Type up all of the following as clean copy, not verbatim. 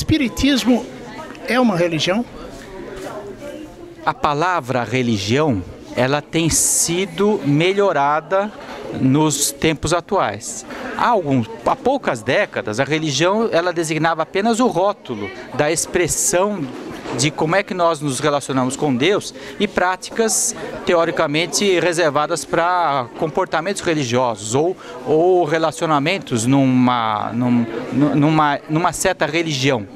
Espiritismo é uma religião? A palavra religião, ela tem sido melhorada nos tempos atuais. Há poucas décadas, a religião ela designava apenas o rótulo da expressão de como é que nós nos relacionamos com Deus e práticas teoricamente reservadas para comportamentos religiosos ou relacionamentos numa certa religião,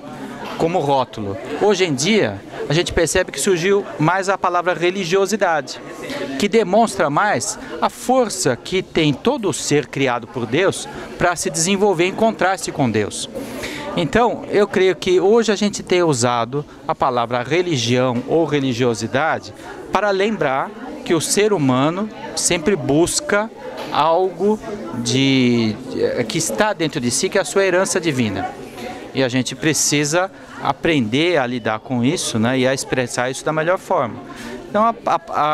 como rótulo. Hoje em dia, a gente percebe que surgiu mais a palavra religiosidade, que demonstra mais a força que tem todo o ser criado por Deus para se desenvolver em contraste com Deus. Então, eu creio que hoje a gente tem usado a palavra religião ou religiosidade para lembrar que o ser humano sempre busca algo que está dentro de si, que é a sua herança divina. E a gente precisa aprender a lidar com isso, né, e a expressar isso da melhor forma. Então,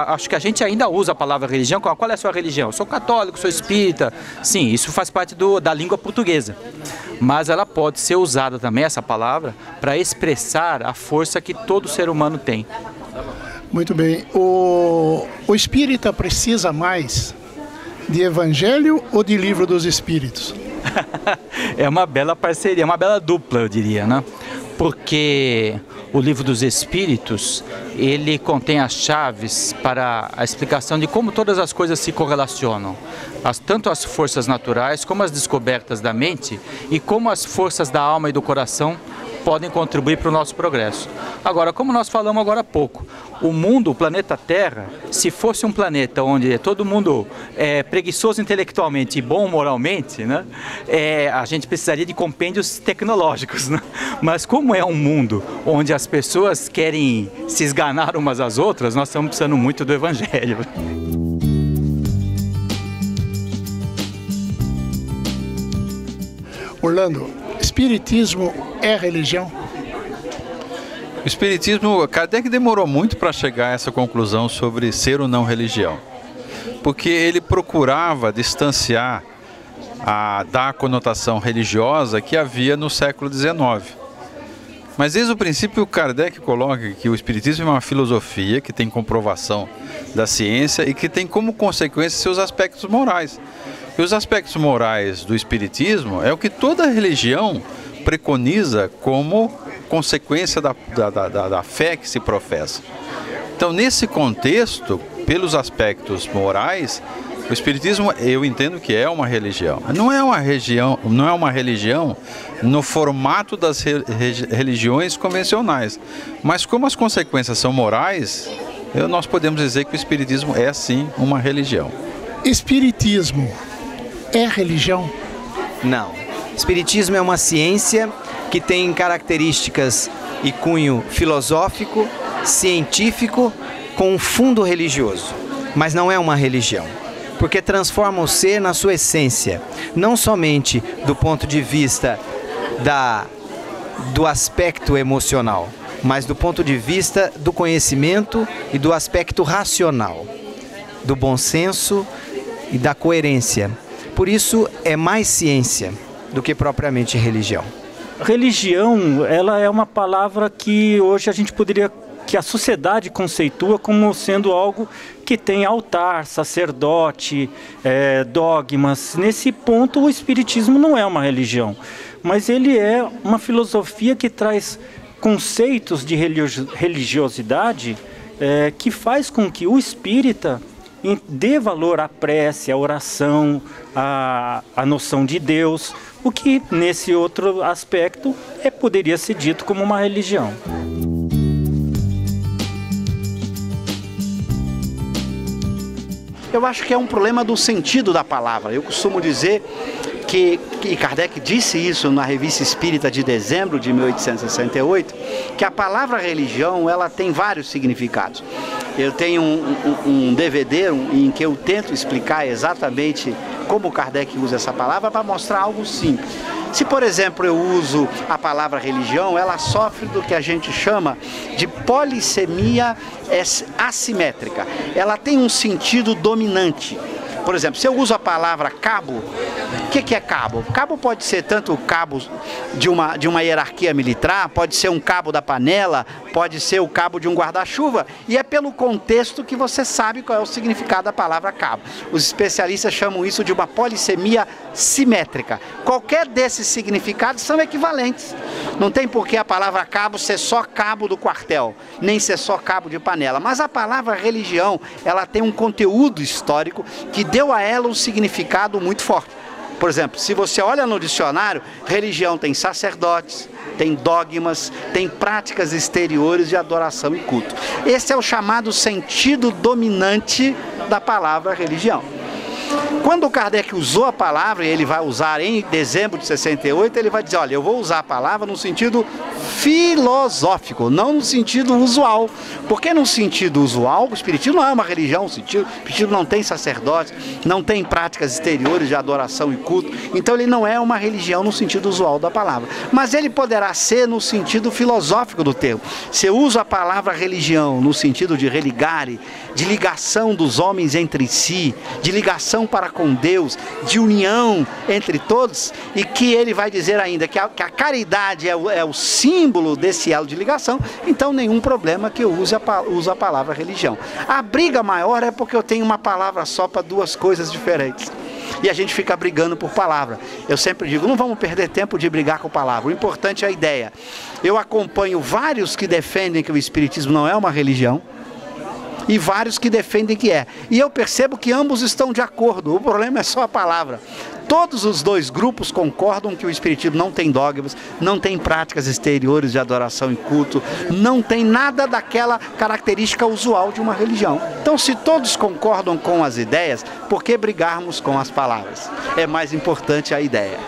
acho que a gente ainda usa a palavra religião. Qual é a sua religião? Eu sou católico, sou espírita. Sim, isso faz parte da língua portuguesa. Mas ela pode ser usada também, essa palavra, para expressar a força que todo ser humano tem. Muito bem. O espírita precisa mais de evangelho ou de livro dos espíritos? É uma bela parceria, uma bela dupla, eu diria, né? Porque o livro dos Espíritos, ele contém as chaves para a explicação de como todas as coisas se correlacionam. Tanto as forças naturais, como as descobertas da mente e como as forças da alma e do coração podem contribuir para o nosso progresso. Agora, como nós falamos agora há pouco, o mundo, o planeta Terra, se fosse um planeta onde todo mundo é preguiçoso intelectualmente e bom moralmente, né, a gente precisaria de compêndios tecnológicos, né? Mas como é um mundo onde as pessoas querem se esganar umas às outras, nós estamos precisando muito do Evangelho. Orlando, espiritismo é religião? O espiritismo, Kardec demorou muito para chegar a essa conclusão sobre ser ou não religião, porque ele procurava distanciar da conotação religiosa que havia no século XIX. Mas desde o princípio Kardec coloca que o espiritismo é uma filosofia que tem comprovação da ciência e que tem como consequência seus aspectos morais. E os aspectos morais do espiritismo é o que toda religião preconiza como consequência da fé que se professa. Então, nesse contexto, pelos aspectos morais, o espiritismo eu entendo que é uma religião. Não é uma religião no formato das religiões convencionais, mas como as consequências são morais, nós podemos dizer que o espiritismo é sim uma religião. Espiritismo é religião? Não. Espiritismo é uma ciência que tem características e cunho filosófico, científico, com um fundo religioso, mas não é uma religião, porque transforma o ser na sua essência, não somente do ponto de vista do aspecto emocional, mas do ponto de vista do conhecimento e do aspecto racional, do bom senso e da coerência. Por isso é mais ciência do que propriamente religião. Religião, ela é uma palavra que hoje que a sociedade conceitua como sendo algo que tem altar, sacerdote, dogmas. Nesse ponto, o espiritismo não é uma religião, mas ele é uma filosofia que traz conceitos de religiosidade que faz com que o espírita dê valor à prece, à oração, à noção de Deus, o que nesse outro aspecto poderia ser dito como uma religião. Eu acho que é um problema do sentido da palavra. Eu costumo dizer que Kardec disse isso na Revista Espírita de dezembro de 1868, que a palavra religião ela tem vários significados. Eu tenho um DVD em que eu tento explicar exatamente como Kardec usa essa palavra para mostrar algo simples. Se, por exemplo, eu uso a palavra religião, ela sofre do que a gente chama de polissemia assimétrica. Ela tem um sentido dominante. Por exemplo, se eu uso a palavra cabo, o que é cabo? Cabo pode ser tanto cabo de uma hierarquia militar, pode ser um cabo da panela, pode ser o cabo de um guarda-chuva, e é pelo contexto que você sabe qual é o significado da palavra cabo. Os especialistas chamam isso de uma polissemia simétrica. Qualquer desses significados são equivalentes. Não tem por que a palavra cabo ser só cabo do quartel, nem ser só cabo de panela. Mas a palavra religião, ela tem um conteúdo histórico que deu a ela um significado muito forte. Por exemplo, se você olha no dicionário, religião tem sacerdotes, tem dogmas, tem práticas exteriores de adoração e culto. Esse é o chamado sentido dominante da palavra religião. Quando o Kardec usou a palavra, e ele vai usar em dezembro de 68, ele vai dizer, olha, eu vou usar a palavra no sentido filosófico, não no sentido usual. Porque no sentido usual, o espiritismo não é uma religião, o espiritismo não tem sacerdotes, não tem práticas exteriores de adoração e culto, então ele não é uma religião no sentido usual da palavra. Mas ele poderá ser no sentido filosófico do termo. Se eu uso a palavra religião no sentido de religare, de ligação dos homens entre si, de ligação para com Deus, de união entre todos, e que ele vai dizer ainda que a caridade é o símbolo desse elo de ligação, então nenhum problema que eu use a palavra religião. A briga maior é porque eu tenho uma palavra só para duas coisas diferentes. E a gente fica brigando por palavra. Eu sempre digo, não vamos perder tempo de brigar com palavra. O importante é a ideia. Eu acompanho vários que defendem que o espiritismo não é uma religião, e vários que defendem que é. E eu percebo que ambos estão de acordo, o problema é só a palavra. Todos os dois grupos concordam que o espiritismo não tem dogmas, não tem práticas exteriores de adoração e culto, não tem nada daquela característica usual de uma religião. Então, se todos concordam com as ideias, por que brigarmos com as palavras? É mais importante a ideia.